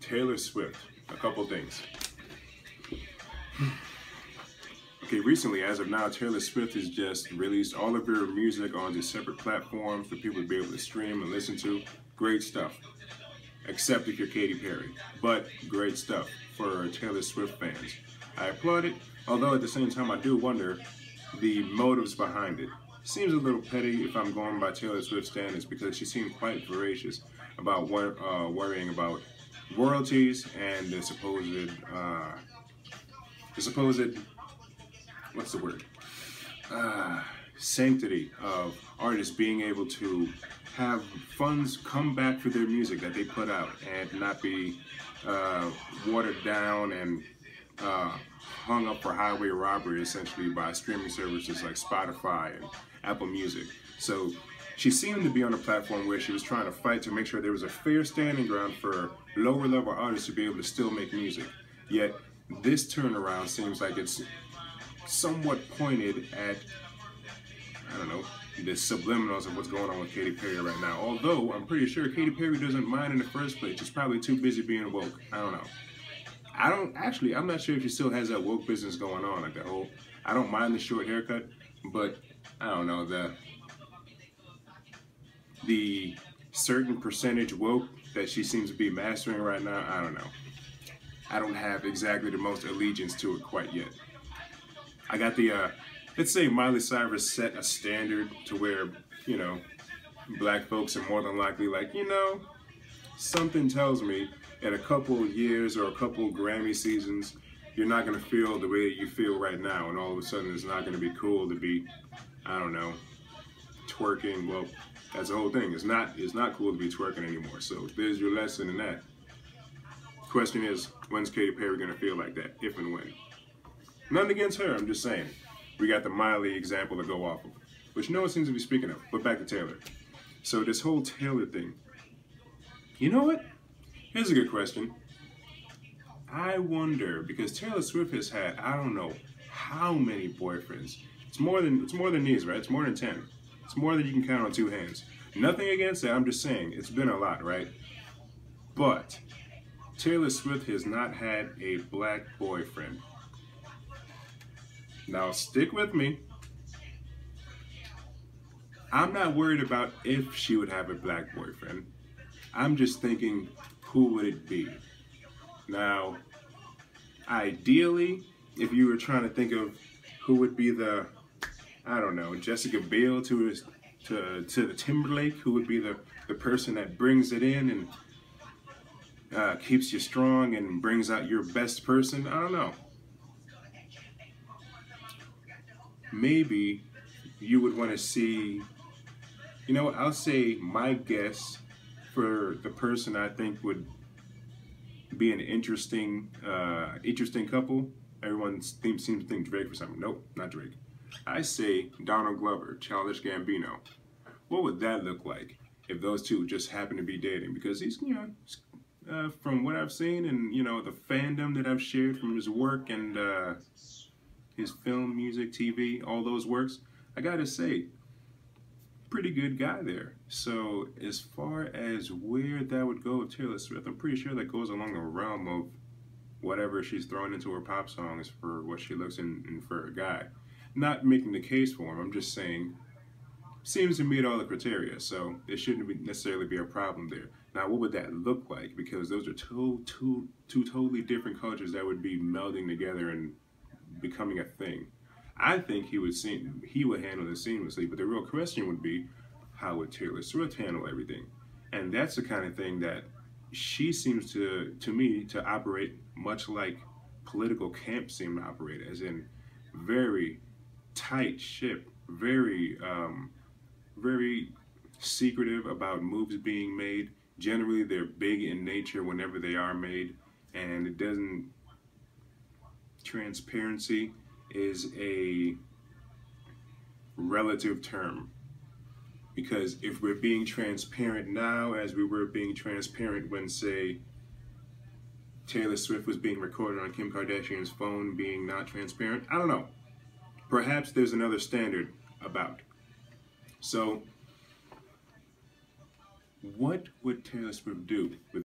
Taylor Swift, a couple things. Okay, recently, as of now, Taylor Swift has just released all of her music onto separate platforms for people to be able to stream and listen to. Great stuff. Except if you're Katy Perry. But great stuff for Taylor Swift fans. I applaud it, although at the same time I do wonder the motives behind it. Seems a little petty if I'm going by Taylor Swift standards, because she seemed quite voracious about worrying about royalties and the supposed what's the word? Sanctity of artists being able to have funds come back for their music that they put out and not be watered down and hung up for highway robbery, essentially, by streaming services like Spotify and Apple Music. So she seemed to be on a platform where she was trying to fight to make sure there was a fair standing ground for lower level artists to be able to still make music. Yet this turnaround seems like it's somewhat pointed at, I don't know, the subliminals of what's going on with Katy Perry right now. Although I'm pretty sure Katy Perry doesn't mind in the first place. She's probably too busy being woke. I don't know. I'm not sure if she still has that woke business going on, like that whole, I don't mind the short haircut, but I don't know, the certain percentage woke that she seems to be mastering right now, I don't know. I don't have exactly the most allegiance to it quite yet. I got the, let's say Miley Cyrus set a standard to where, you know, black folks are more than likely like, you know, something tells me in a couple of years or a couple of Grammy seasons, you're not going to feel the way that you feel right now, and all of a sudden it's not going to be cool to be, I don't know, twerking. Well, that's the whole thing. It's not cool to be twerking anymore. So there's your lesson in that. Question is, when's Katy Perry going to feel like that, if and when? Nothing against her, I'm just saying. We got the Miley example to go off of, which no one seems to be speaking of. But back to Taylor. So this whole Taylor thing, you know what? Here's a good question. I wonder, because Taylor Swift has had, I don't know how many boyfriends. It's more than these, right? It's more than 10. It's more than you can count on two hands. Nothing against that, I'm just saying, it's been a lot, right? But Taylor Swift has not had a black boyfriend. Now stick with me. I'm not worried about if she would have a black boyfriend. I'm just thinking, who would it be? Now, ideally, if you were trying to think of who would be the, I don't know, Jessica Biel to the Timberlake, who would be the person that brings it in and keeps you strong and brings out your best person, I don't know. Maybe you would want to see, you know what, I'll say my guess for the person I think would be an interesting couple. Everyone seems to think Drake for something. Nope, not Drake. I say Donald Glover, Childish Gambino. What would that look like if those two just happen to be dating? Because he's, you know, from what I've seen and, you know, the fandom that I've shared from his work and his film, music, TV, all those works, I gotta say, pretty good guy there. So as far as where that would go with Taylor Swift, I'm pretty sure that goes along the realm of whatever she's thrown into her pop songs for what she looks in for a guy. Not making the case for him, I'm just saying, seems to meet all the criteria, so it shouldn't necessarily be a problem there. Now, what would that look like? Because those are two totally different cultures that would be melding together and becoming a thing. I think he would handle it seamlessly, but the real question would be, how would Taylor Swift handle everything? And that's the kind of thing that she seems to me to operate much like political camps seem to operate, as in very tight ship, very secretive about moves being made. Generally, they're big in nature whenever they are made, and it doesn't. Transparency is a relative term, because if we're being transparent now as we were being transparent when, say, Taylor Swift was being recorded on Kim Kardashian's phone being not transparent, I don't know. Perhaps there's another standard about. So what would Taylor Swift do with